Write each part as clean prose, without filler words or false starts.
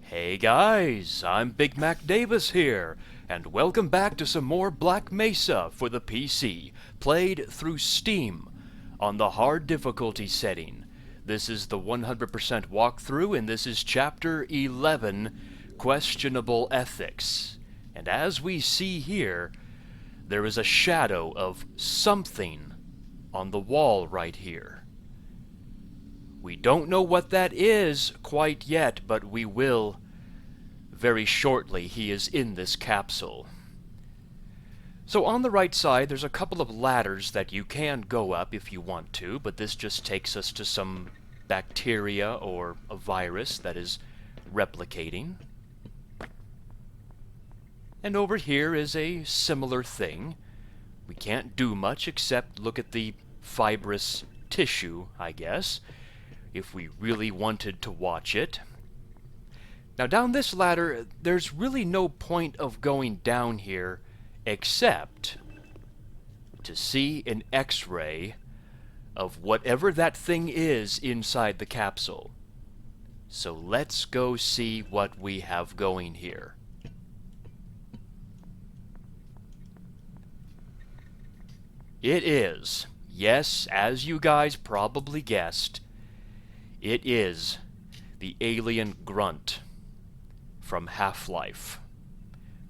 Hey guys, I'm BigMacDavis here, and welcome back to some more Black Mesa for the PC, played through Steam, on the hard difficulty setting. This is the 100% walkthrough, and this is Chapter 11, Questionable Ethics. And as we see here, there is a shadow of something on the wall right here. We don't know what that is quite yet, but we will very shortly. He is in this capsule. So on the right side, there's a couple of ladders that you can go up if you want to, but this just takes us to some bacteria or a virus that is replicating. And over here is a similar thing. We can't do much except look at the fibrous tissue, I guess, if we really wanted to watch it. Now down this ladder, there's really no point of going down here except to see an X-ray of whatever that thing is inside the capsule. So let's go see what we have going here. It is, yes, as you guys probably guessed, it is the Alien Grunt from Half-Life.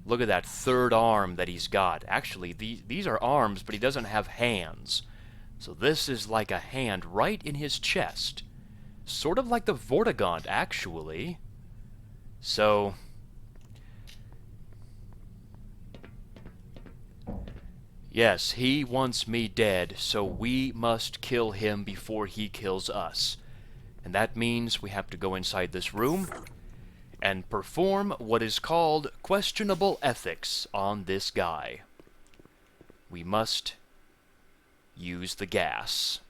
Look at that third arm that he's got. Actually, these are arms, but he doesn't have hands. So this is like a hand right in his chest. Sort of like the Vortigaunt, actually. So yes, he wants me dead, so we must kill him before he kills us. And that means we have to go inside this room and perform what is called questionable ethics on this guy. We must use the gas.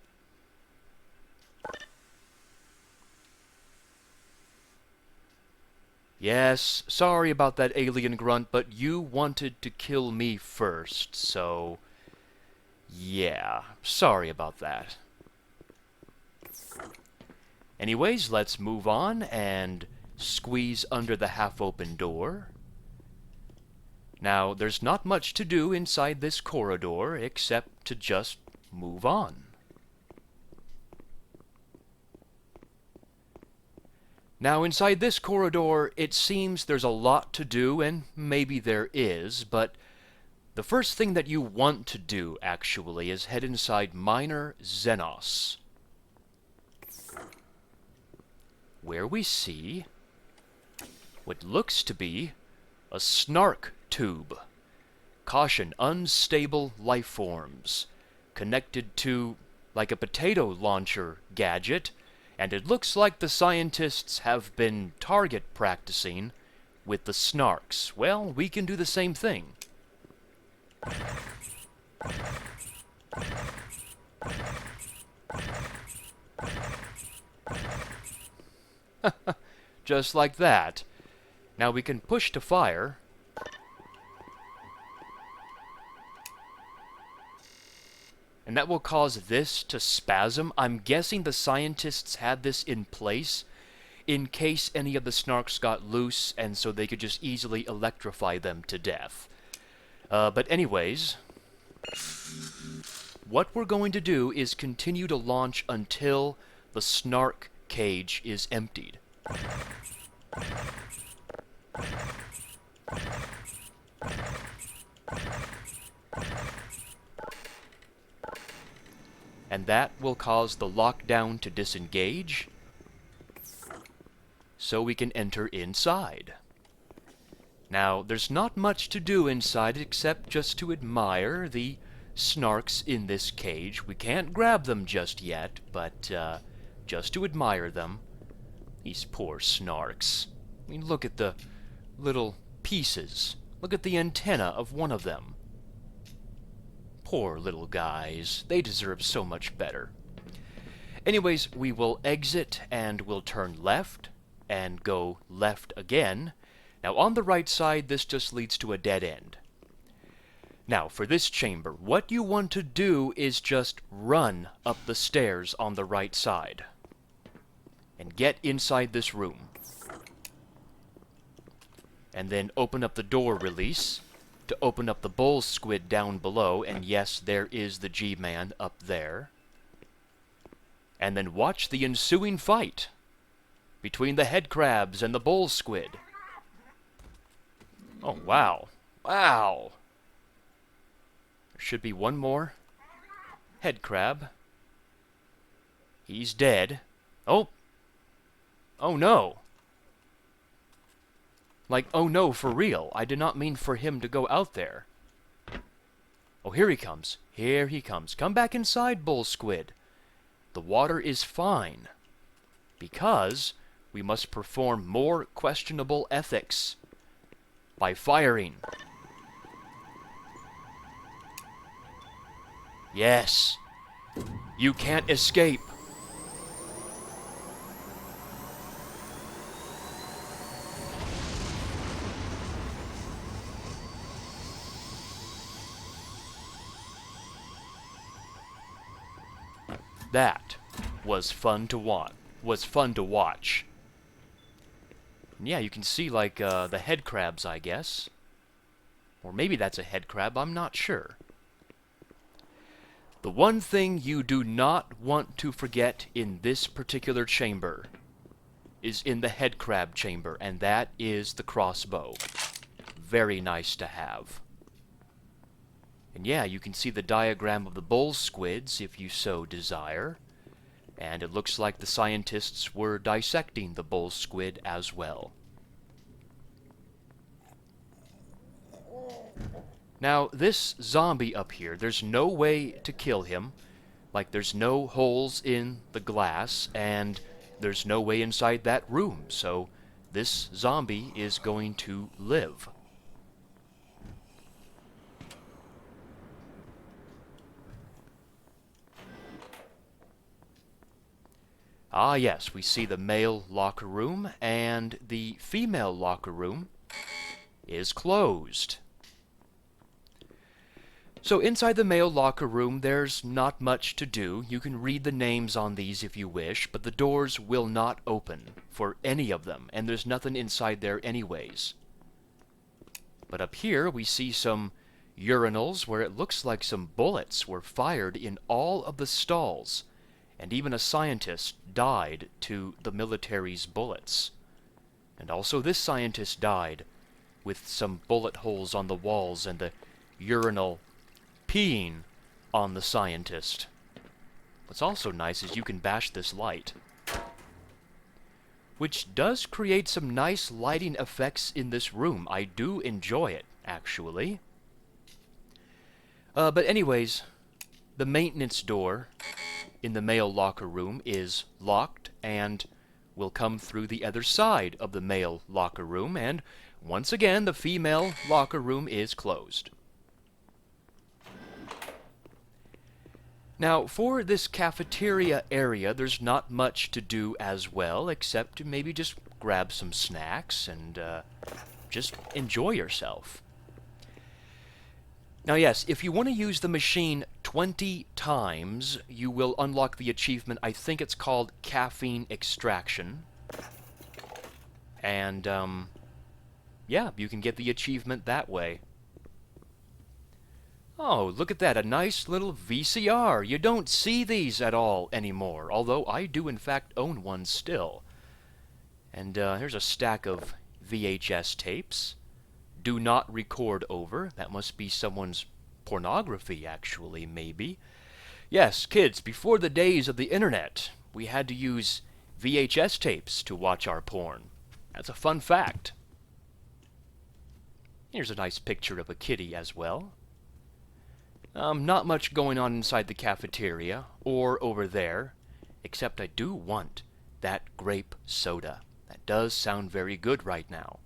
Yes, sorry about that, Alien Grunt, but you wanted to kill me first, so yeah, sorry about that. Anyways, let's move on and squeeze under the half-open door. Now, there's not much to do inside this corridor except to just move on. Now, inside this corridor, it seems there's a lot to do, and maybe there is, but the first thing that you want to do, actually, is head inside Minor Xenos, where we see what looks to be a Snark tube. Caution, unstable life forms, connected to like a potato launcher gadget, and it looks like the scientists have been target practicing with the Snarks. Well, we can do the same thing. Just like that. Now we can push to fire. And that will cause this to spasm. I'm guessing the scientists had this in place in case any of the Snarks got loose, and so they could just easily electrify them to death. But anyways, what we're going to do is continue to launch until the Snark Cage is emptied. And that will cause the lockdown to disengage, so we can enter inside. Now, there's not much to do inside except just to admire the Snarks in this cage. We can't grab them just yet, but just to admire them. These poor Snarks. I mean, look at the little pieces. Look at the antenna of one of them. Poor little guys. They deserve so much better. Anyways, we will exit and we'll turn left and go left again. Now on the right side, this just leads to a dead end. Now for this chamber, what you want to do is just run up the stairs on the right side and get inside this room. and then open up the door release to open up the Bullsquid down below, and yes, there is the G-Man up there. And then watch the ensuing fight between the Headcrabs and the Bullsquid. Oh, wow. Wow! There should be one more Headcrab. He's dead. Oh! Oh no! Like, oh no, for real. I did not mean for him to go out there. Oh, here he comes. Here he comes. Come back inside, Bullsquid. The water is fine. Because we must perform more questionable ethics by firing. Yes. You can't escape. That was fun to watch. And yeah, you can see like the Headcrabs, I guess. Or maybe that's a Headcrab, I'm not sure. The one thing you do not want to forget in this particular chamber is in the Headcrab chamber, and that is the crossbow. Very nice to have. And yeah, you can see the diagram of the Bullsquids if you so desire. And it looks like the scientists were dissecting the Bullsquid as well. Now, this zombie up here, there's no way to kill him. Like, there's no holes in the glass, and there's no way inside that room. So, this zombie is going to live. Ah, yes, we see the male locker room, and the female locker room is closed. So inside the male locker room, there's not much to do. You can read the names on these if you wish, but the doors will not open for any of them, and there's nothing inside there anyways. But up here, we see some urinals where it looks like some bullets were fired in all of the stalls. And even a scientist died to the military's bullets. And also this scientist died with some bullet holes on the walls and the urinal peeing on the scientist. What's also nice is you can bash this light, which does create some nice lighting effects in this room. I do enjoy it, actually. But anyways, the maintenance door in the male locker room is locked and will come through the other side of the male locker room, and once again the female locker room is closed. Now, for this cafeteria area, there's not much to do as well, except to maybe just grab some snacks and just enjoy yourself. Now yes, if you want to use the machine 20 times, you will unlock the achievement. I think it's called Caffeine Extraction. And, yeah, you can get the achievement that way. Oh, look at that, a nice little VCR. You don't see these at all anymore, although I do in fact own one still. And here's a stack of VHS tapes. Do not record over. That must be someone's pornography, actually, maybe. Yes, kids, before the days of the internet, we had to use VHS tapes to watch our porn. That's a fun fact. Here's a nice picture of a kitty as well. Not much going on inside the cafeteria, or over there, except I do want that grape soda. That does sound very good right now.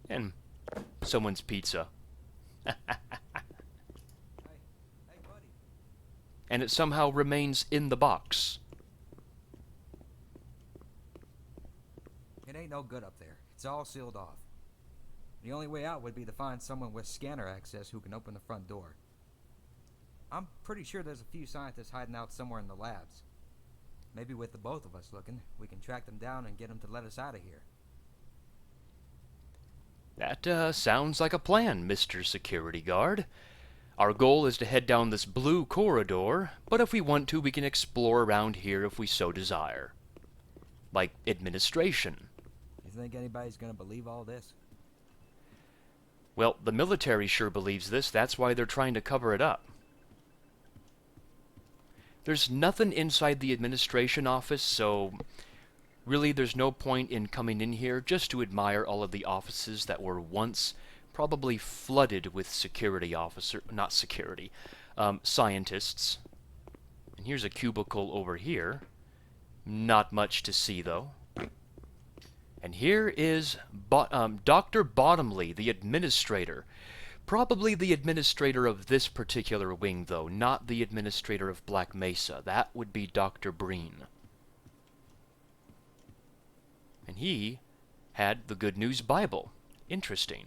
And someone's pizza. Hey, buddy. And it somehow remains in the box. It ain't no good up there. It's all sealed off. The only way out would be to find someone with scanner access who can open the front door. I'm pretty sure there's a few scientists hiding out somewhere in the labs. Maybe with the both of us looking, we can track them down and get them to let us out of here. That sounds like a plan, Mr. Security Guard. Our goal is to head down this blue corridor, but if we want to, we can explore around here if we so desire. Like administration. You think anybody's gonna believe all this? Well, the military sure believes this. That's why they're trying to cover it up. There's nothing inside the administration office, so really there's no point in coming in here just to admire all of the offices that were once probably flooded with scientists. And here's a cubicle over here. Not much to see, though. And here is Dr. Bottomley, the administrator. Probably the administrator of this particular wing, though, not the administrator of Black Mesa. That would be Dr. Breen. And he had the Good News Bible. Interesting.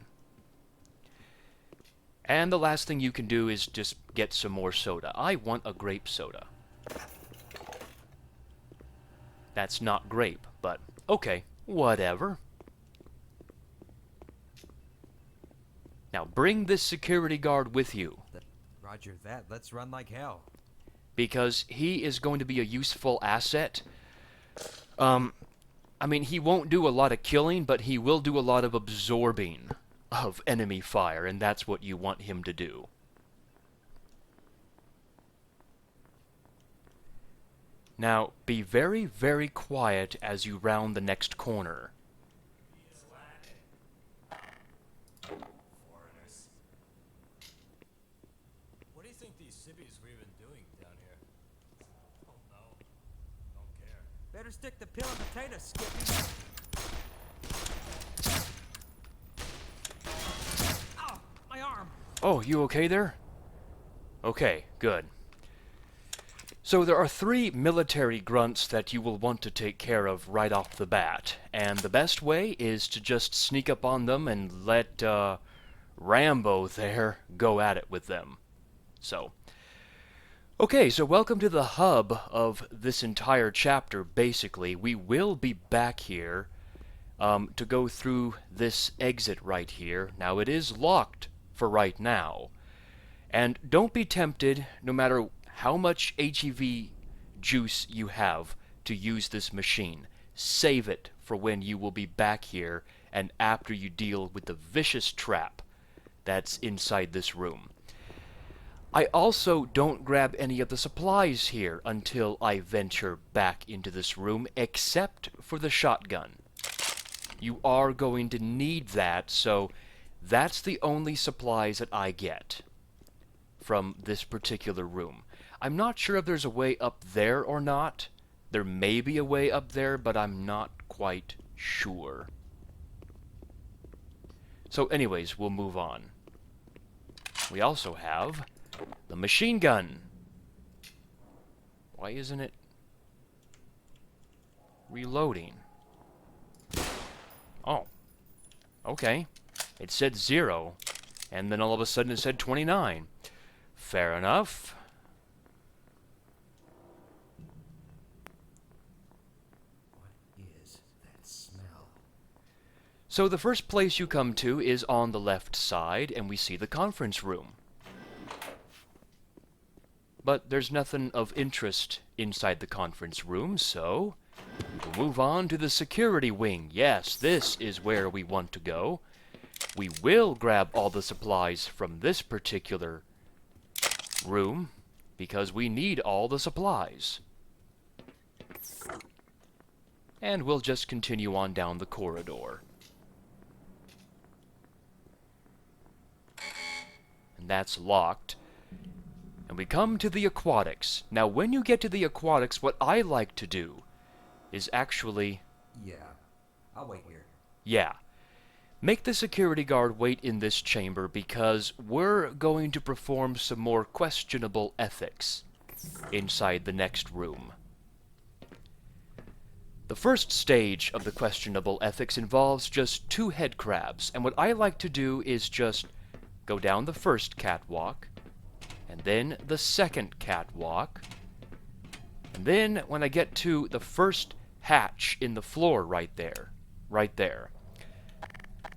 And the last thing you can do is just get some more soda. I want a grape soda. That's not grape, but okay, whatever. Now bring this security guard with you. Roger that. Let's run like hell. Because he is going to be a useful asset. I mean, he won't do a lot of killing, but he will do a lot of absorbing of enemy fire, and that's what you want him to do. Now, be very, very quiet as you round the next corner. Foreigners. What do you think these civvies were even doing down here? Don't know. Don't care. Better stick to peeling potatoes, Skippy. Ow! My arm! Oh, you okay there? Okay, good. So there are 3 military grunts that you will want to take care of right off the bat, and the best way is to just sneak up on them and let Rambo there go at it with them. So, okay, so welcome to the hub of this entire chapter, basically. We will be back here to go through this exit right here. Now, it is locked for right now. And don't be tempted, no matter how much HEV juice you have, to use this machine. Save it for when you will be back here and after you deal with the vicious trap that's inside this room. I also don't grab any of the supplies here until I venture back into this room, except for the shotgun. You are going to need that, so that's the only supplies that I get from this particular room. I'm not sure if there's a way up there or not. There may be a way up there, but I'm not quite sure. So anyways, we'll move on. We also have the machine gun. Why isn't it reloading? Oh. Okay. It said 0, and then all of a sudden it said 29. Fair enough. So the first place you come to is on the left side, and we see the conference room. But there's nothing of interest inside the conference room, so we'll move on to the security wing. Yes, this is where we want to go. We will grab all the supplies from this particular room, because we need all the supplies. And we'll just continue on down the corridor. And that's locked. And we come to the Aquatics. Now, when you get to the Aquatics, what I like to do is actually... Yeah, I'll wait here. Yeah. Make the security guard wait in this chamber, because we're going to perform some more questionable ethics inside the next room. The first stage of the questionable ethics involves just 2 headcrabs, and what I like to do is just go down the first catwalk, and then the second catwalk, and then when I get to the first hatch in the floor right there,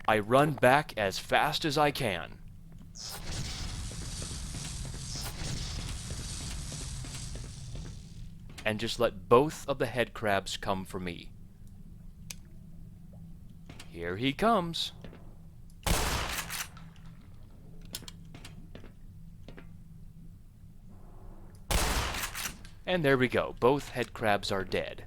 I run back as fast as I can. And just let both of the headcrabs come for me. Here he comes. And there we go. Both headcrabs are dead.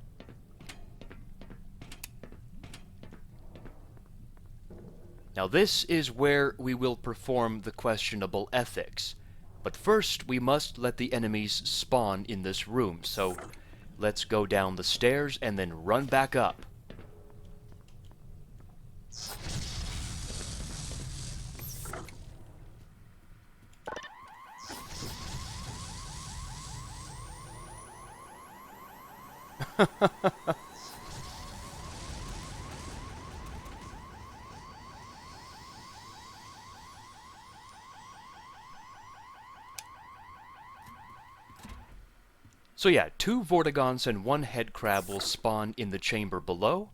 Now this is where we will perform the questionable ethics. But first we must let the enemies spawn in this room, so let's go down the stairs and then run back up. So yeah, 2 Vortigons and 1 Headcrab will spawn in the chamber below,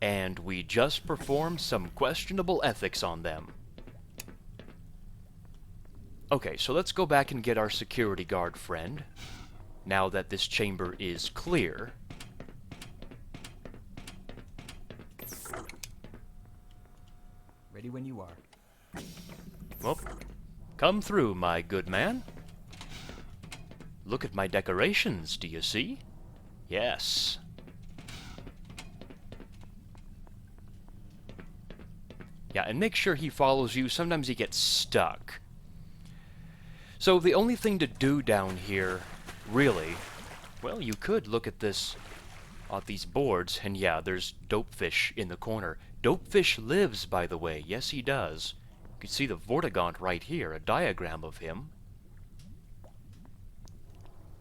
and we just performed some questionable ethics on them. Okay, so let's go back and get our security guard friend, now that this chamber is clear. Ready when you are. Well, come through, my good man. Look at my decorations, do you see? Yes. Yeah, and make sure he follows you. Sometimes he gets stuck. So the only thing to do down here, really, well, you could look at this, at these boards, and yeah, there's Dopefish in the corner. Dopefish lives, by the way. Yes, he does. You can see the Vortigaunt right here, a diagram of him.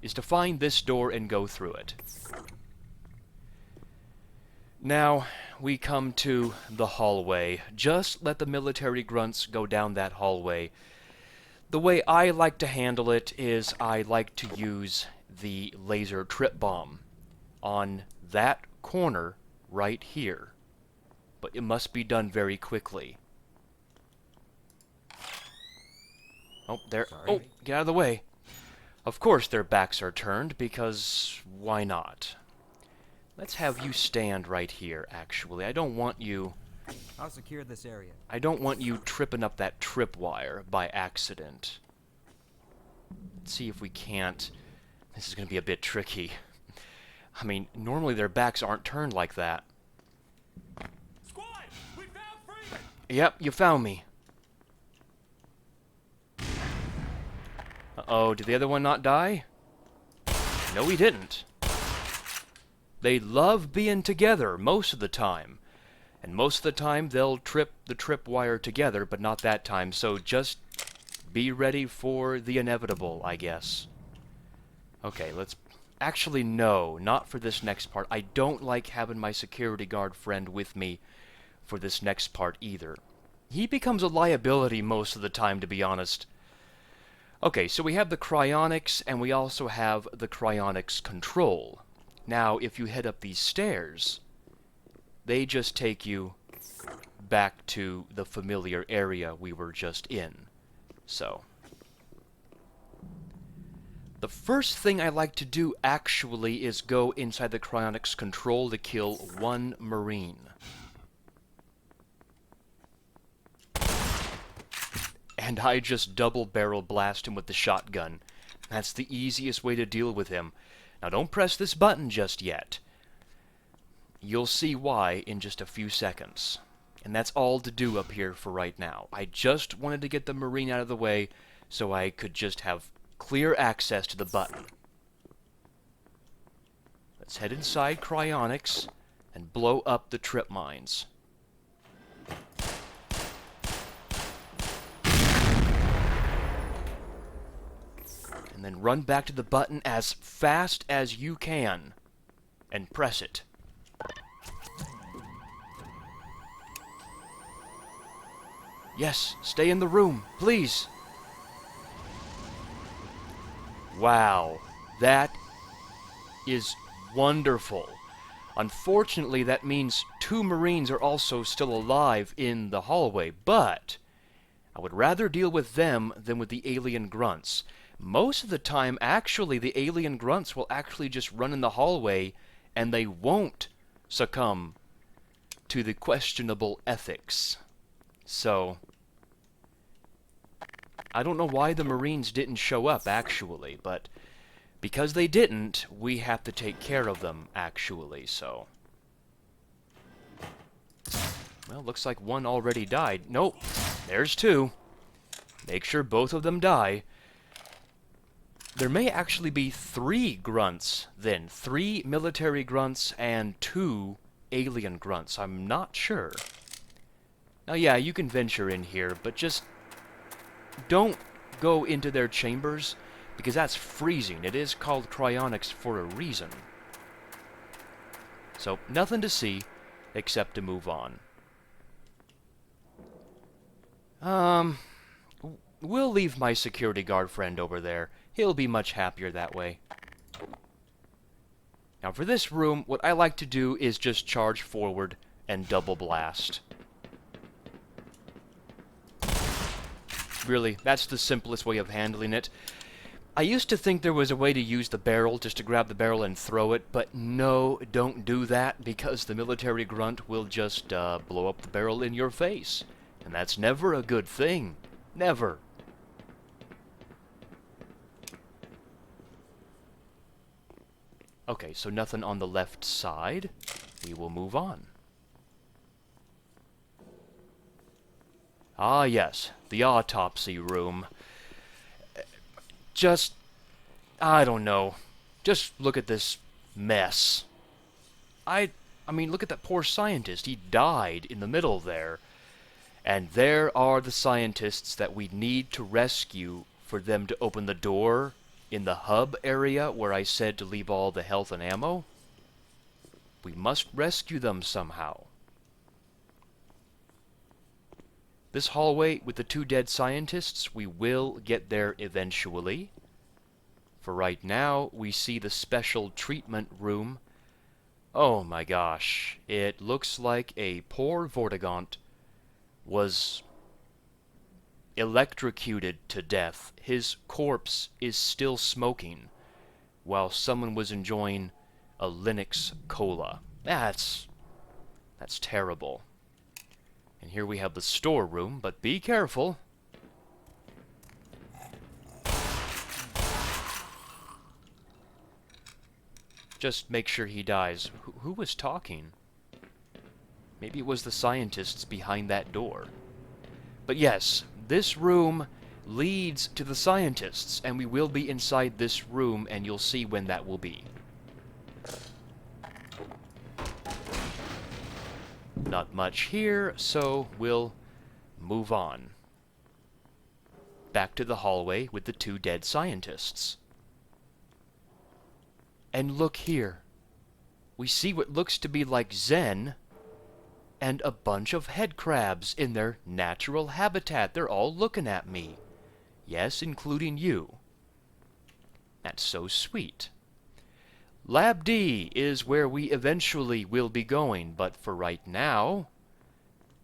Is to find this door and go through it. Now, we come to the hallway. Just let the military grunts go down that hallway. The way I like to handle it is I like to use the laser trip bomb on that corner right here. But it must be done very quickly. Oh, there. Sorry. Oh, get out of the way. Of course their backs are turned, because why not? Let's have you stand right here, actually. I don't want you... I'll secure this area. I don't want you tripping up that tripwire by accident. Let's see if we can't... This is going to be a bit tricky. I mean, normally their backs aren't turned like that. Squad, we found Freeman. Yep, you found me. Uh-oh, did the other one not die? No, he didn't. They love being together most of the time. And most of the time they'll trip the tripwire together, but not that time, so just be ready for the inevitable, I guess. Okay, let's... Actually, no, not for this next part. I don't like having my security guard friend with me for this next part either. He becomes a liability most of the time, to be honest. Okay, so we have the cryonics, and we also have the cryonics control. Now, if you head up these stairs, they just take you back to the familiar area we were just in. So, the first thing I like to do, actually, is go inside the cryonics control to kill 1 Marine. And I just double-barrel blast him with the shotgun. That's the easiest way to deal with him. Now don't press this button just yet. You'll see why in just a few seconds. And that's all to do up here for right now. I just wanted to get the Marine out of the way so I could just have clear access to the button. Let's head inside cryonics and blow up the trip mines. And then run back to the button as fast as you can. And press it. Yes, stay in the room, please. Wow, that is wonderful. Unfortunately, that means 2 Marines are also still alive in the hallway, but I would rather deal with them than with the alien grunts. Most of the time, actually, the alien grunts will actually just run in the hallway, and they won't succumb to the questionable ethics. So, I don't know why the Marines didn't show up, actually, but because they didn't, we have to take care of them, actually, so. Well, looks like 1 already died. Nope, there's 2. Make sure both of them die. There may actually be 3 grunts, then. 3 military grunts and 2 alien grunts. I'm not sure. Now, yeah, you can venture in here, but just don't go into their chambers, because that's freezing. It is called cryonics for a reason. So, nothing to see, except to move on. We'll leave my security guard friend over there. He'll be much happier that way. Now, for this room, what I like to do is just charge forward and double blast. Really, that's the simplest way of handling it. I used to think there was a way to use the barrel, just to grab the barrel and throw it, but no, don't do that, because the military grunt will just blow up the barrel in your face. And that's never a good thing. Never. Okay, so nothing on the left side. We will move on. Ah, yes, the autopsy room. Just, I don't know. Just look at this mess. I mean, look at that poor scientist. He died in the middle there. And there are the scientists that we need to rescue for them to open the door in the hub area where I said to leave all the health and ammo. We must rescue them somehow. This hallway with the 2 dead scientists, we will get there eventually. For right now, we see the special treatment room. Oh my gosh, it looks like a poor Vortigaunt was electrocuted to death. His corpse is still smoking while someone was enjoying a Linux cola. That's terrible. And here we have the storeroom, but be careful. Just make sure he dies. Who was talking? Maybe it was the scientists behind that door. But yes, this room leads to the scientists, and we will be inside this room, and you'll see when that will be. Not much here, so we'll move on. Back to the hallway with the 2 dead scientists. And look here. We see what looks to be like Zen and a bunch of headcrabs in their natural habitat. They're all looking at me. Yes, including you. That's so sweet. Lab D is where we eventually will be going, but for right now,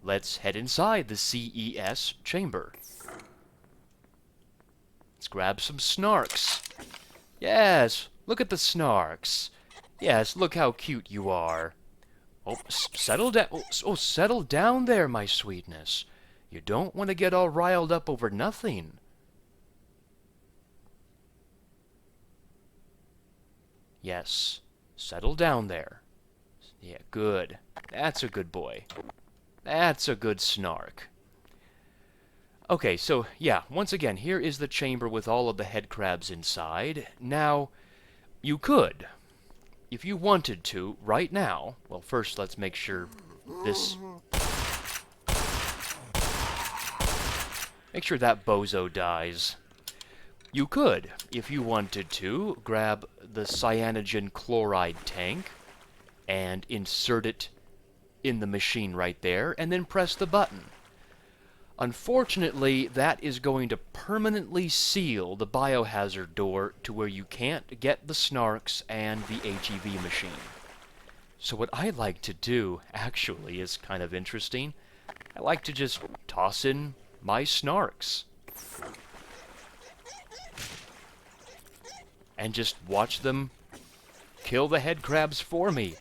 let's head inside the CES Chamber. Let's grab some snarks. Yes, look at the snarks. Yes, look how cute you are. Oh, settle down. Oh, settle down there, my sweetness. You don't want to get all riled up over nothing. Yes, settle down there. Yeah, good. That's a good boy. That's a good snark. Okay, so, yeah, once again, here is the chamber with all of the headcrabs inside. Now, you could, if you wanted to, right now... Well, first, let's make sure this... Make sure that bozo dies. You could, if you wanted to, grab the cyanogen chloride tank and insert it in the machine right there, and then press the button. Unfortunately, that is going to permanently seal the biohazard door to where you can't get the snarks and the HEV machine. So what I like to do, actually, is kind of interesting. I like to just toss in my snarks. And just watch them kill the headcrabs for me.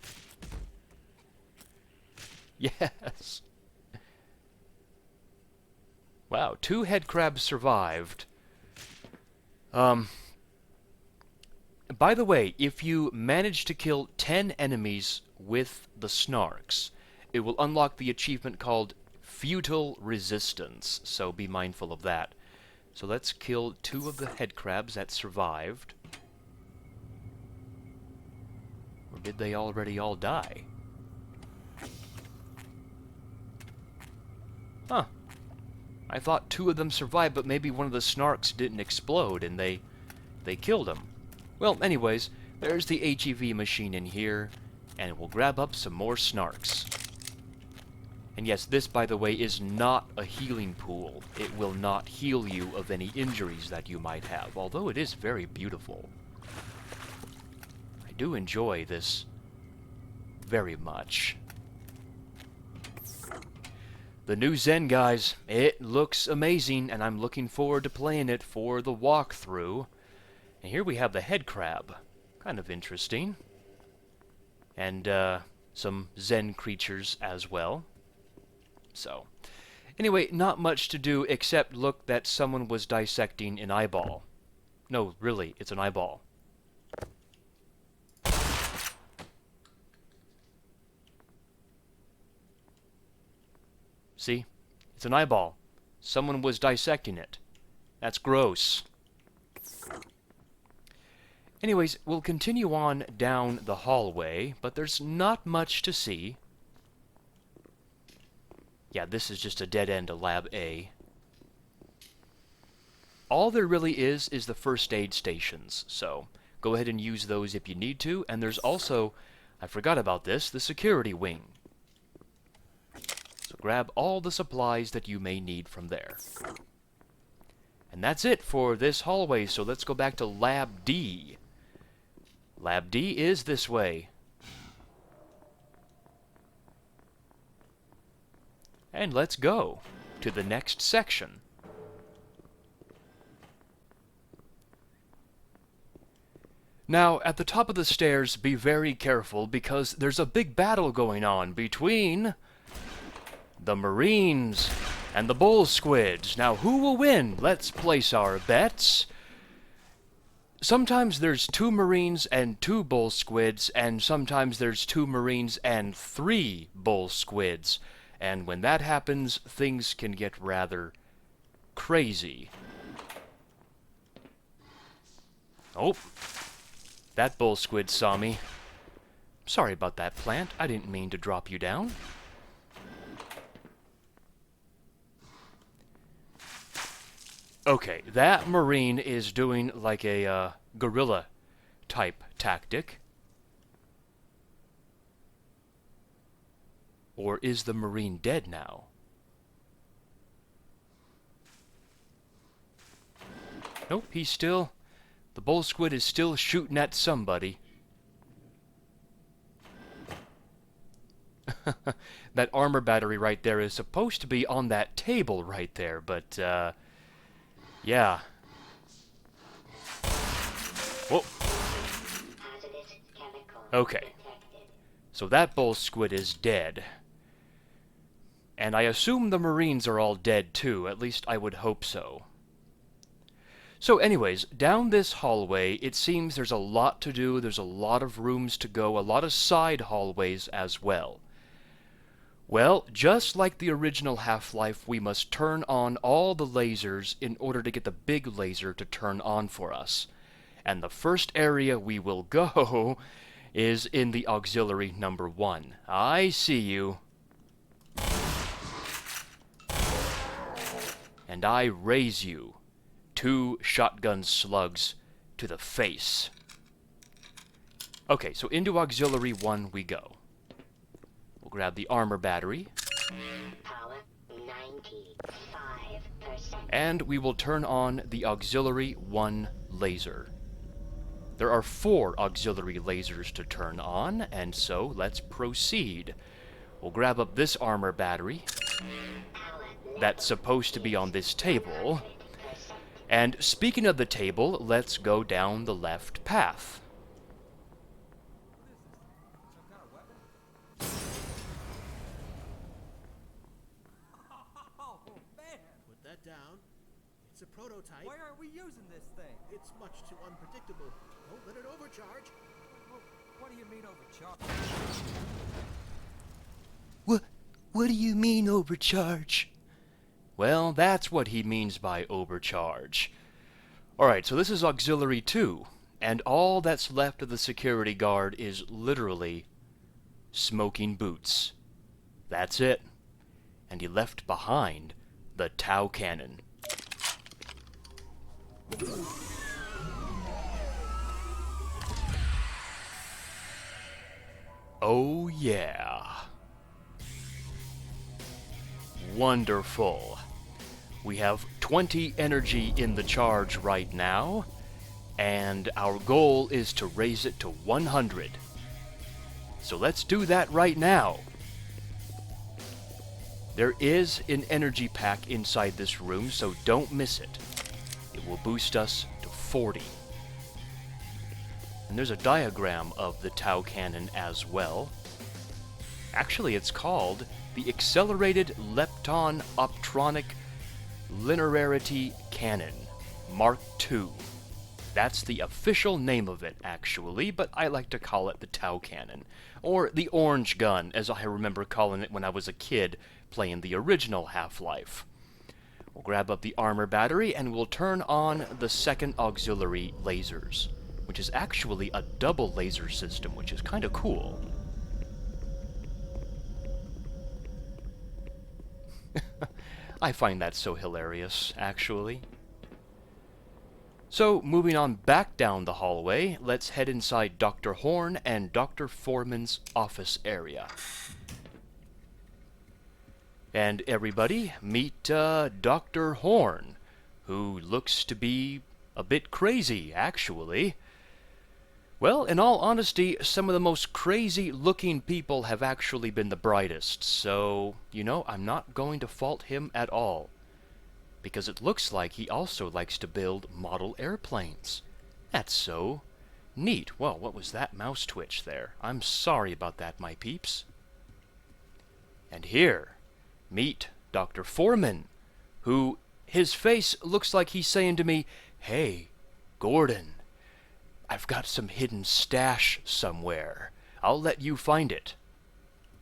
Yes. Wow, 2 headcrabs survived. By the way, if you manage to kill 10 enemies with the snarks, it will unlock the achievement called Futile Resistance, so be mindful of that. So let's kill 2 of the headcrabs that survived. Or did they already all die? Huh. I thought 2 of them survived, but maybe one of the snarks didn't explode and they killed him. Well, anyways, there's the HEV machine in here, and we'll grab up some more snarks. And yes, this, by the way, is not a healing pool. It will not heal you of any injuries that you might have, although it is very beautiful. I do enjoy this very much. The new Zen, guys, it looks amazing, and I'm looking forward to playing it for the walkthrough. And here we have the headcrab. Kind of interesting. And some Zen creatures as well. So, anyway, not much to do except look that someone was dissecting an eyeball. No, really, it's an eyeball. See? It's an eyeball. Someone was dissecting it. That's gross. Anyways, we'll continue on down the hallway, but there's not much to see. Yeah, this is just a dead end to Lab A. All there really is the first aid stations, so go ahead and use those if you need to. And there's also, I forgot about this, the security wing. So grab all the supplies that you may need from there. And that's it for this hallway, so let's go back to Lab D. Lab D is this way. And let's go to the next section. Now, at the top of the stairs, be very careful because there's a big battle going on between the Marines and the Bullsquids. Now, who will win? Let's place our bets. Sometimes there's 2 Marines and 2 Bullsquids, and sometimes there's 2 Marines and 3 Bullsquids. And when that happens, things can get rather crazy. Oh, that Bullsquid saw me. Sorry about that, plant. I didn't mean to drop you down. Okay, that Marine is doing like a guerrilla type tactic. Or is the Marine dead now? Nope, he's still... The Bullsquid is still shooting at somebody. That armor battery right there is supposed to be on that table right there, but, yeah. Whoa. Okay. So that Bullsquid is dead. And I assume the Marines are all dead too, at least I would hope so. So anyways, down this hallway, it seems there's a lot to do, there's a lot of rooms to go, a lot of side hallways as well. Well, just like the original Half-Life, we must turn on all the lasers in order to get the big laser to turn on for us. And the first area we will go is in the auxiliary number 1. I see you. And I raise you 2 shotgun slugs to the face. Okay, so into auxiliary 1 we go. We'll grab the armor battery. Power 95%. And we will turn on the auxiliary 1 laser. There are 4 auxiliary lasers to turn on, and so let's proceed. We'll grab up this armor battery that's supposed to be on this table. And speaking of the table, let's go down the left path. Some kind of weapon? Oh, man! Put that down. It's a prototype. Why aren't we using this thing? It's much too unpredictable. Don't let it overcharge. What do you mean overcharged? What do you mean overcharge? Well, that's what he means by overcharge. Alright, so this is auxiliary 2, and all that's left of the security guard is literally smoking boots. That's it. And he left behind the Tau cannon. Oh yeah. Wonderful. We have 20 energy in the charge right now, and our goal is to raise it to 100. So let's do that right now. There is an energy pack inside this room, so don't miss it. It will boost us to 40. And there's a diagram of the Tau cannon as well. Actually, it's called the Accelerated Lepton Optronic Linearity Cannon, Mark II. That's the official name of it, actually, but I like to call it the Tau cannon, or the orange gun, as I remember calling it when I was a kid playing the original Half-Life. We'll grab up the armor battery, and we'll turn on the second auxiliary lasers, which is actually a double laser system, which is kind of cool. I find that so hilarious, actually. So, moving on back down the hallway, let's head inside Dr. Horn and Dr. Foreman's office area. And everybody, meet Dr. Horn, who looks to be a bit crazy, actually. Well, in all honesty, some of the most crazy-looking people have actually been the brightest, so, you know, I'm not going to fault him at all. Because it looks like he also likes to build model airplanes. That's so neat. Well, what was that mouse twitch there? I'm sorry about that, my peeps. And here, meet Dr. Foreman, who, his face looks like he's saying to me, "Hey, Gordon, I've got some hidden stash somewhere. I'll let you find it.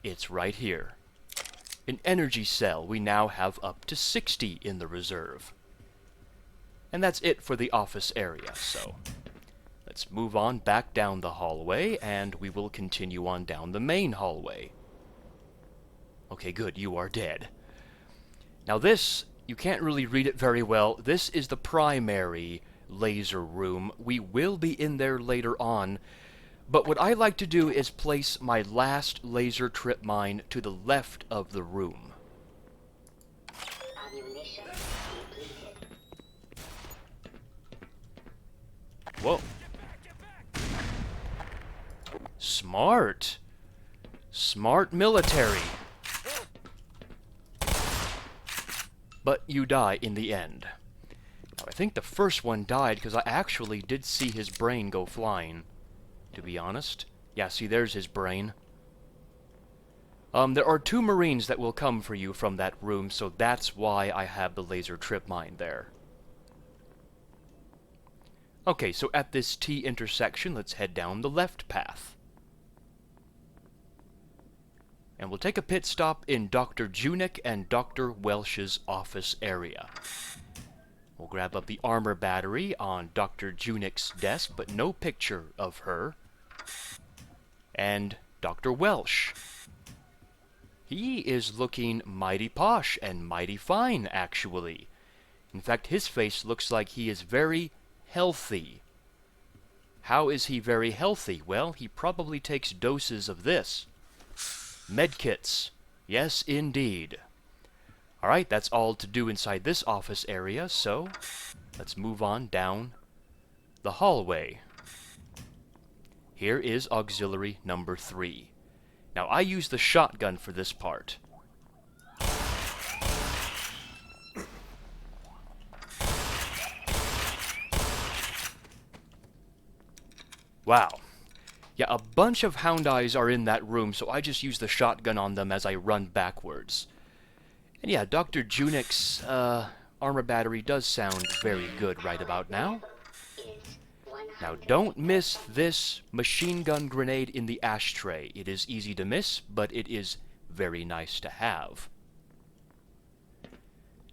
It's right here. An energy cell. We now have up to 60 in the reserve." And that's it for the office area, so let's move on back down the hallway, and we will continue on down the main hallway. Okay, good, you are dead. Now this, you can't really read it very well. This is the primary laser room. We will be in there later on, but what I like to do is place my last laser trip mine to the left of the room. Whoa. Smart. Smart military. But you die in the end. I think the first one died because I actually did see his brain go flying, to be honest. Yeah, see, there's his brain. There are 2 Marines that will come for you from that room, so that's why I have the laser trip mine there. Okay, so at this T intersection, let's head down the left path. And we'll take a pit stop in Dr. Junick and Dr. Welsh's office area. We'll grab up the armor battery on Dr. Junick's desk, but no picture of her. And Dr. Welsh. He is looking mighty posh and mighty fine, actually. In fact, his face looks like he is very healthy. How is he very healthy? Well, he probably takes doses of this. Medkits. Yes, indeed. Alright, that's all to do inside this office area, so let's move on down the hallway. here is auxiliary number 3. Now I use the shotgun for this part. Wow. Yeah, a bunch of hound eyes are in that room, so I just use the shotgun on them as I run backwards. And yeah, Dr. Junich's armor battery does sound very good right about now. Now don't miss this machine gun grenade in the ashtray. It is easy to miss, but it is very nice to have.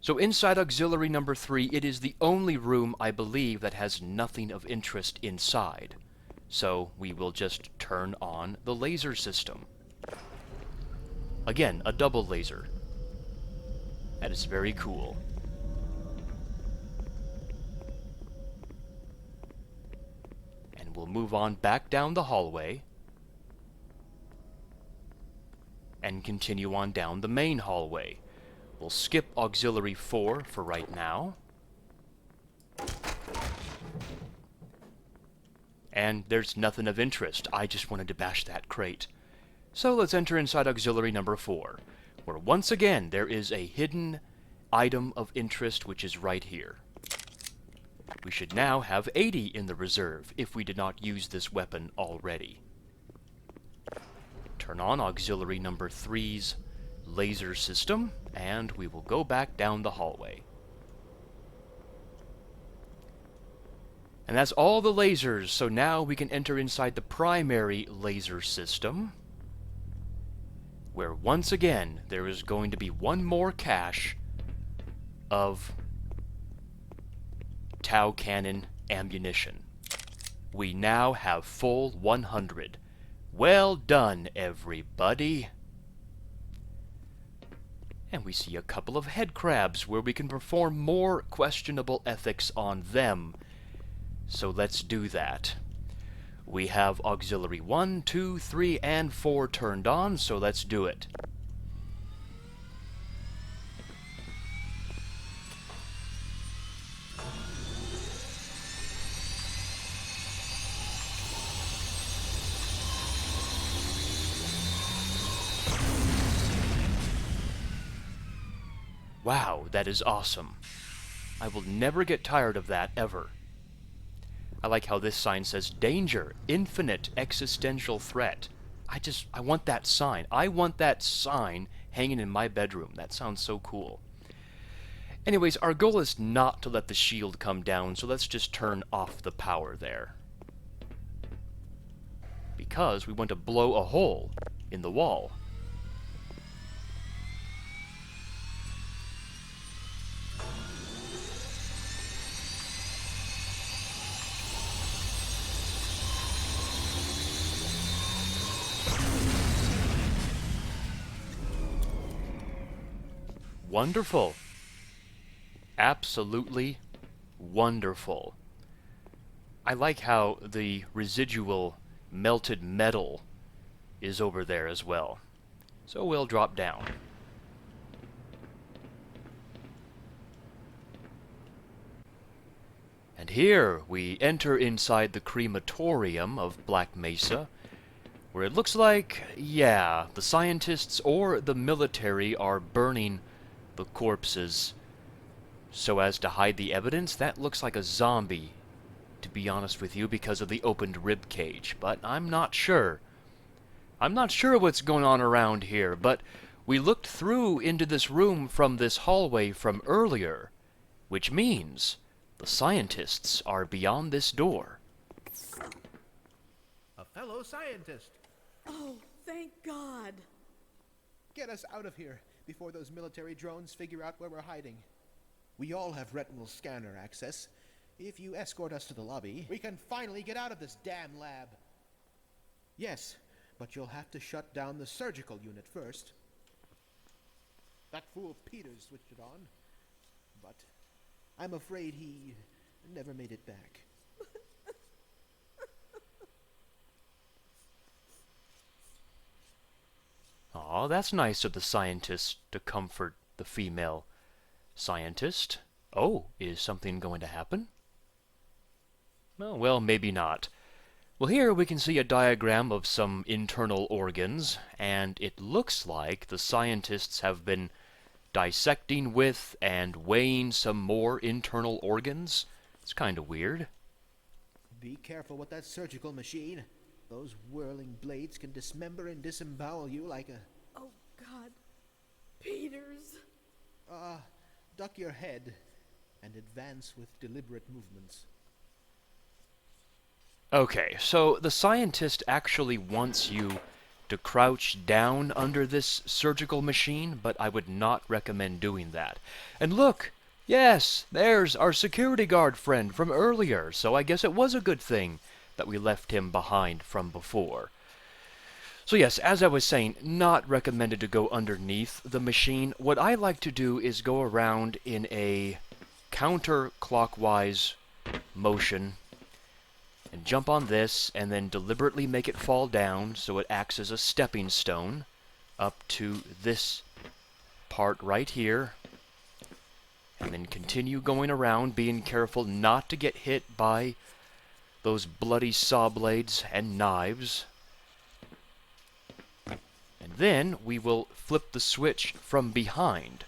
So inside auxiliary number 3, it is the only room, I believe, that has nothing of interest inside. So we will just turn on the laser system. Again, a double laser. That is very cool. And we'll move on back down the hallway and continue on down the main hallway. We'll skip auxiliary 4 for right now. And there's nothing of interest. I just wanted to bash that crate. So let's enter inside auxiliary number 4, where once again there is a hidden item of interest which is right here. We should now have 80 in the reserve if we did not use this weapon already. Turn on auxiliary number 3's laser system, and we will go back down the hallway. And that's all the lasers, so now we can enter inside the primary laser system, where once again there is going to be one more cache of Tau cannon ammunition. We now have full 100. Well done, everybody! And we see a couple of headcrabs where we can perform more questionable ethics on them. So let's do that. We have auxiliary 1, 2, 3, and 4 turned on, so let's do it. Wow, that is awesome. I will never get tired of that, ever. I like how this sign says, Danger, Infinite Existential Threat. I want that sign. I want that sign hanging in my bedroom. That sounds so cool. Anyways, our goal is not to let the shield come down, so let's just turn off the power there. Because we want to blow a hole in the wall. Wonderful. Absolutely wonderful. I like how the residual melted metal is over there as well. So we'll drop down. And here we enter inside the crematorium of Black Mesa, where it looks like, yeah, the scientists or the military are burning the corpses so as to hide the evidence. That looks like a zombie, to be honest with you, because of the opened rib cage, but I'm not sure. I'm not sure what's going on around here, but we looked through into this room from this hallway from earlier, which means the scientists are beyond this door. A fellow scientist. Oh, thank God. Get us out of here before those military drones figure out where we're hiding. We all have retinal scanner access. If you escort us to the lobby, we can finally get out of this damn lab. Yes, but you'll have to shut down the surgical unit first. That fool Peters switched it on, but I'm afraid he never made it back. Aw, that's nice of the scientist to comfort the female scientist. Oh, is something going to happen? Oh, well, maybe not. Well, here we can see a diagram of some internal organs, and it looks like the scientists have been dissecting with and weighing some more internal organs. It's kind of weird. Be careful with that surgical machine. Those whirling blades can dismember and disembowel you like a... Oh, God. Peters. Duck your head and advance with deliberate movements. Okay, so the scientist actually wants you to crouch down under this surgical machine, but I would not recommend doing that. And look! Yes, there's our security guard friend from earlier, so I guess it was a good thing that we left him behind from before. So yes, as I was saying, not recommended to go underneath the machine. What I like to do is go around in a counterclockwise motion and jump on this and then deliberately make it fall down so it acts as a stepping stone up to this part right here. And then continue going around, being careful not to get hit by those bloody saw blades and knives. And then we will flip the switch from behind.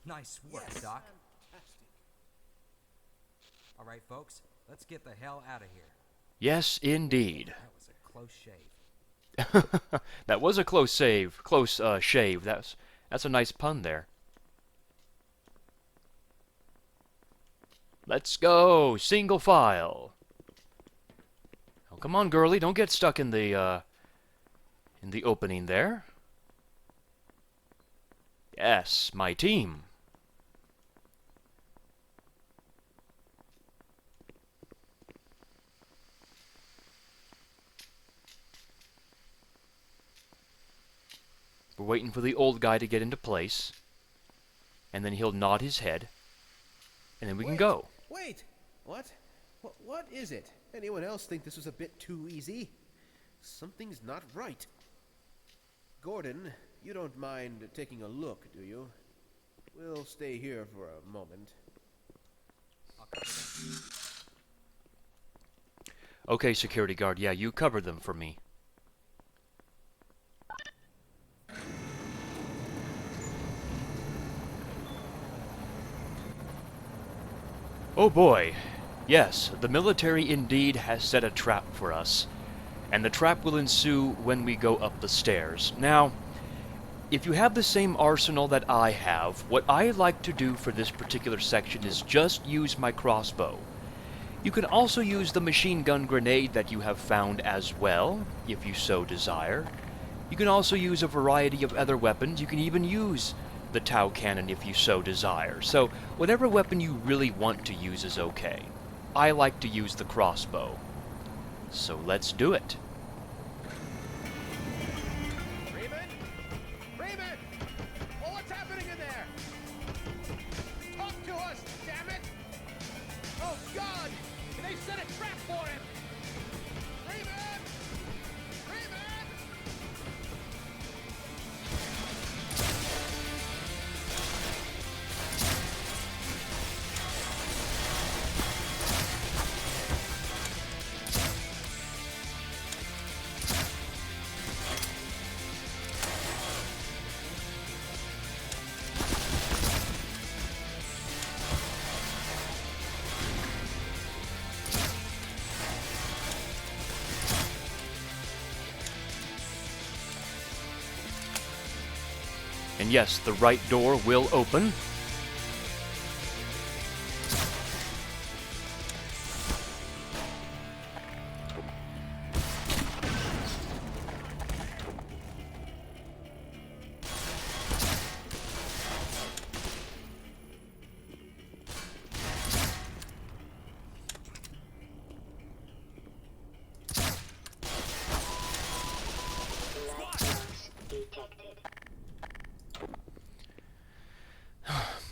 Nice work, Yes. Doc. Fantastic. All right, folks, let's get the hell out of here. Yes, indeed. That was a close shave. That was a close shave. That's a nice pun there. Let's go, single file. Oh, come on, girlie, don't get stuck in the opening there. Yes, my team. We're waiting for the old guy to get into place, and then he'll nod his head, and then we can go. Wait! What? What is it? Anyone else think this was a bit too easy? Something's not right. Gordon, you don't mind taking a look, do you? We'll stay here for a moment. I'll cover them. Okay, security guard, yeah, you cover them for me. Oh boy. Yes, the military indeed has set a trap for us, and the trap will ensue when we go up the stairs. Now, if you have the same arsenal that I have, what I like to do for this particular section is just use my crossbow. You can also use the machine gun grenade that you have found as well, if you so desire. You can also use a variety of other weapons. You can even use the Tau cannon if you so desire. So whatever weapon you really want to use is okay. I like to use the crossbow. So let's do it. Freeman? Freeman! Oh, what's happening in there? Talk to us, damn it! Oh, God! They set a trap for him! Freeman! Freeman! And yes, the right door will open.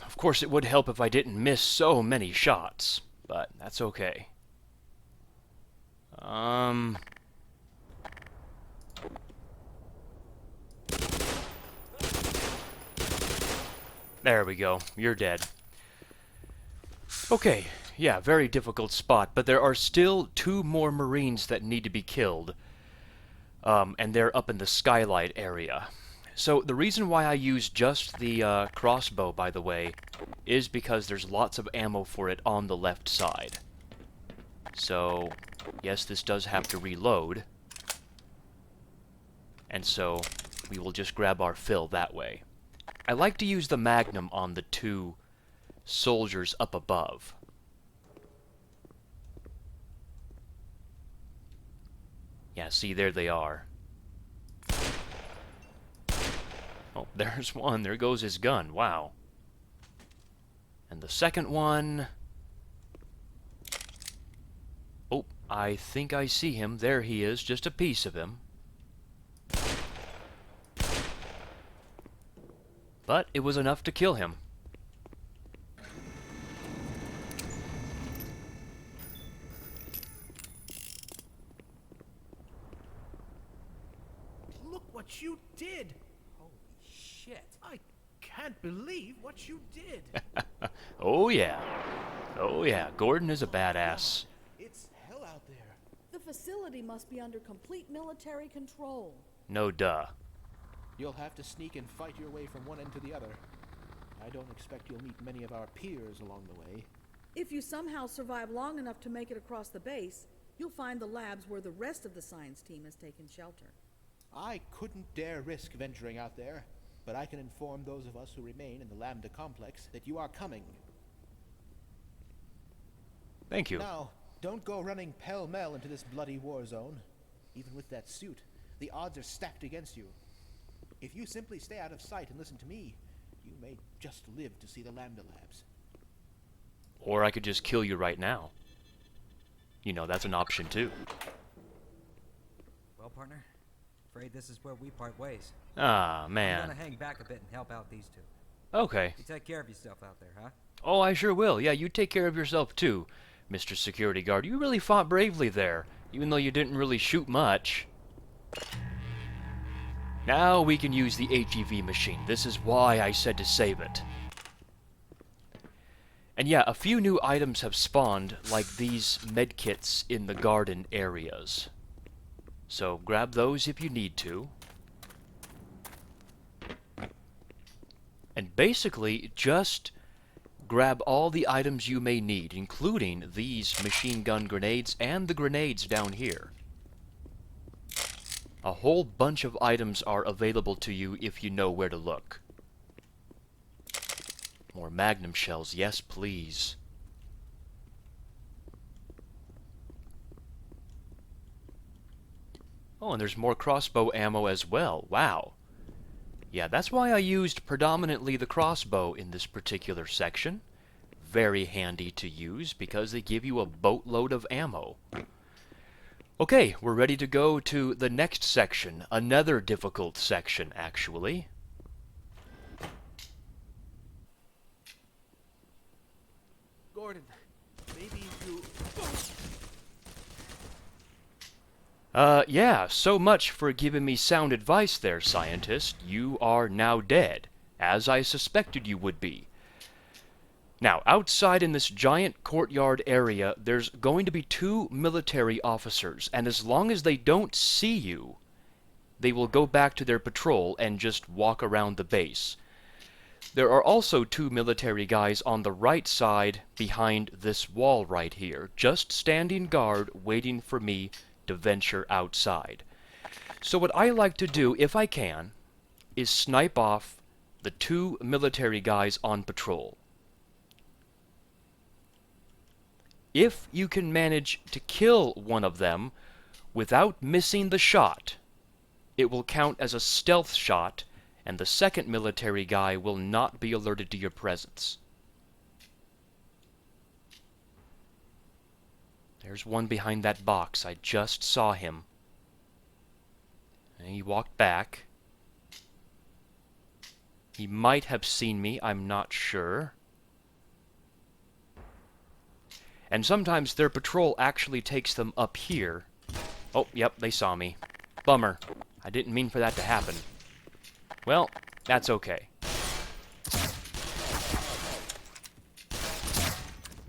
Of course, it would help if I didn't miss so many shots, but that's okay. There we go. You're dead. Okay, yeah, very difficult spot, but there are still 2 more Marines that need to be killed. And they're up in the skylight area. So the reason why I use just the crossbow, by the way, is because there's lots of ammo for it on the left side. So, yes, this does have to reload. And so, we will just grab our fill that way. I like to use the Magnum on the 2 soldiers up above. Yeah, see, there they are. Oh, there's one. There goes his gun. Wow. And the second one... Oh, I think I see him. There he is. Just a piece of him. But it was enough to kill him. Look what you did! Holy shit. I can't believe what you did! Oh yeah. Oh yeah. Gordon is a badass. It's hell out there. The facility must be under complete military control. No duh. You'll have to sneak and fight your way from one end to the other. I don't expect you'll meet many of our peers along the way. If you somehow survive long enough to make it across the base, you'll find the labs where the rest of the science team has taken shelter. I couldn't dare risk venturing out there, but I can inform those of us who remain in the Lambda Complex that you are coming. Thank you. Now, don't go running pell-mell into this bloody war zone. Even with that suit, the odds are stacked against you. If you simply stay out of sight and listen to me, you may just live to see the Lambda Labs. Or I could just kill you right now. You know, that's an option too. Well, partner, afraid this is where we part ways. Ah, I'm man. gonna hang back a bit and help out these 2. Okay. You take care of yourself out there, huh? Oh, I sure will. Yeah, you take care of yourself too, Mr. Security Guard. You really fought bravely there, even though you didn't really shoot much. Now we can use the HEV machine. This is why I said to save it. And yeah, a few new items have spawned, like these medkits in the garden areas. So grab those if you need to. And basically, just grab all the items you may need, including these machine gun grenades and the grenades down here. A whole bunch of items are available to you if you know where to look. More magnum shells, yes please. Oh, and there's more crossbow ammo as well. Wow. Yeah, that's why I used predominantly the crossbow in this particular section. Very handy to use because they give you a boatload of ammo. Okay, we're ready to go to the next section. Another difficult section, actually. Gordon, maybe you... Yeah, so much for giving me sound advice there, scientist. You are now dead, as I suspected you would be. Now, outside in this giant courtyard area, there's going to be 2 military officers, and as long as they don't see you, they will go back to their patrol and just walk around the base. There are also 2 military guys on the right side behind this wall right here, just standing guard waiting for me to venture outside. So what I like to do, if I can, is snipe off the 2 military guys on patrol. If you can manage to kill one of them without missing the shot, it will count as a stealth shot, and the second military guy will not be alerted to your presence. There's one behind that box. I just saw him. And he walked back. He might have seen me, I'm not sure. And sometimes their patrol actually takes them up here. Oh, yep, they saw me. Bummer. I didn't mean for that to happen. Well, that's okay.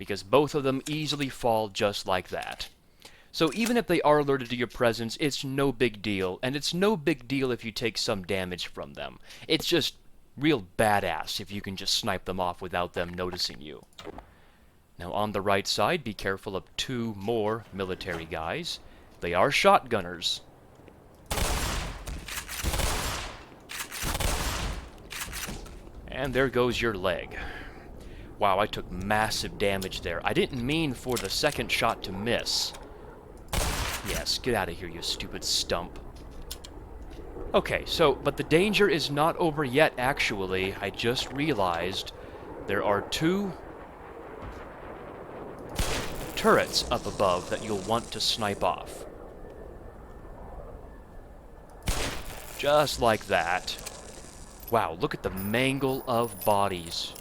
because both of them easily fall just like that. So even if they are alerted to your presence, it's no big deal, and it's no big deal if you take some damage from them. It's just real badass if you can just snipe them off without them noticing you. Now on the right side, be careful of 2 more military guys. They are shotgunners. And there goes your leg. Wow, I took massive damage there. I didn't mean for the second shot to miss. Yes, get out of here, you stupid stump. Okay, so, but the danger is not over yet, actually. I just realized there are 2 turrets up above that you'll want to snipe off. Just like that. Wow, look at the mangle of bodies.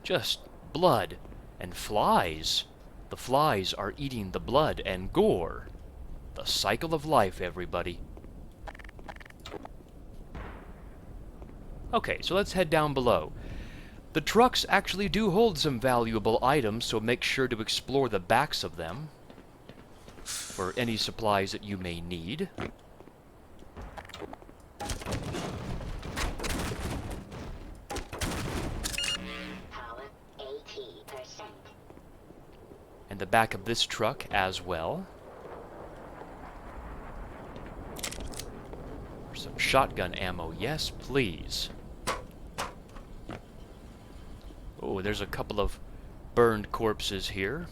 Just blood and flies. The flies are eating the blood and gore. The cycle of life, everybody. Okay, so let's head down below. The trucks actually do hold some valuable items, so make sure to explore the backs of them for any supplies that you may need. And the back of this truck as well. For some shotgun ammo, yes please. Oh, there's a couple of burned corpses here.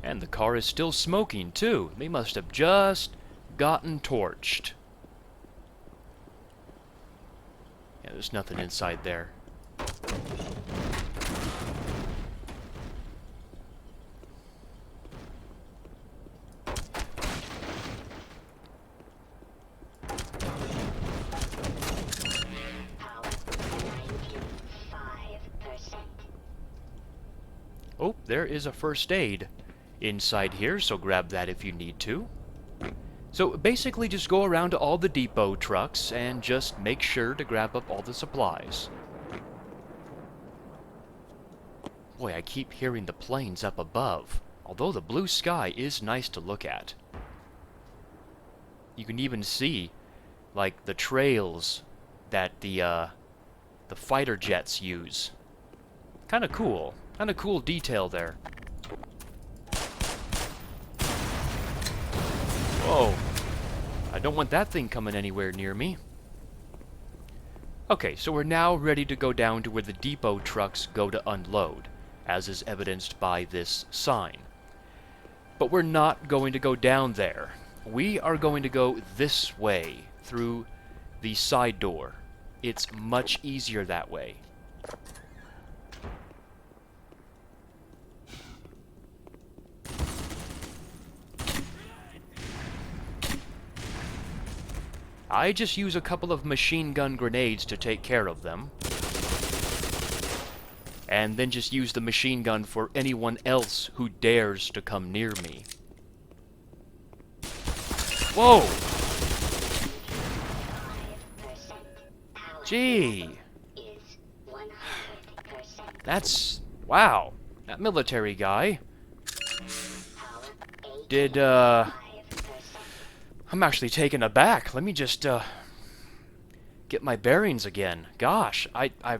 And the car is still smoking, too. They must have just gotten torched. Yeah, there's nothing inside there. Oh, there is a first aid inside here, so grab that if you need to. So basically just go around to all the depot trucks and just make sure to grab up all the supplies. Boy, I keep hearing the planes up above, although the blue sky is nice to look at. You can even see, like, the trails that the fighter jets use. Kinda cool. Kinda cool detail there. Whoa. I don't want that thing coming anywhere near me. Okay, so we're now ready to go down to where the depot trucks go to unload, as is evidenced by this sign. But we're not going to go down there. We are going to go this way, through the side door. It's much easier that way. I just use a couple of machine gun grenades to take care of them. And then just use the machine gun for anyone else who dares to come near me. Whoa! Gee! That's... wow. That military guy did, I'm actually taken aback. Let me just, get my bearings again. Gosh, I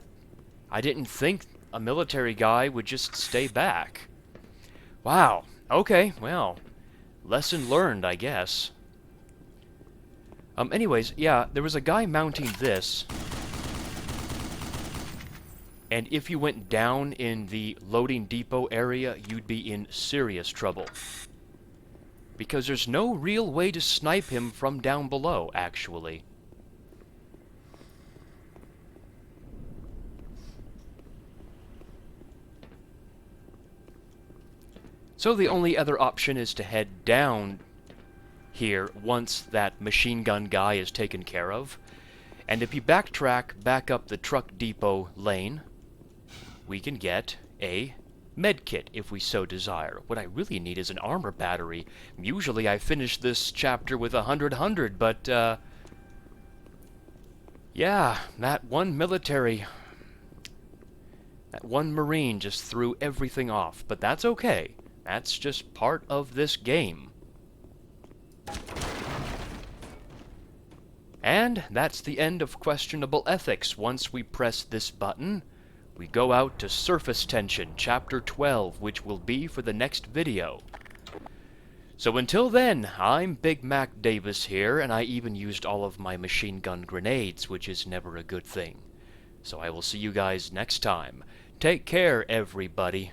didn't think a military guy would just stay back. Wow. Okay, well, lesson learned, I guess. Anyways, yeah, there was a guy mounting this. And if you went down in the loading depot area, you'd be in serious trouble. Because there's no real way to snipe him from down below, actually. So the only other option is to head down here once that machine gun guy is taken care of. And if you backtrack back up the truck depot lane, we can get a medkit if we so desire. What I really need is an armor battery. Usually I finish this chapter with 100, but yeah, that one military That one Marine just threw everything off, but that's okay. That's just part of this game. And that's the end of questionable ethics. Once we press this button, we go out to Surface Tension, Chapter 12, which will be for the next video. So until then, I'm BigMacDavis here, and I even used all of my machine gun grenades, which is never a good thing. So I will see you guys next time. Take care, everybody.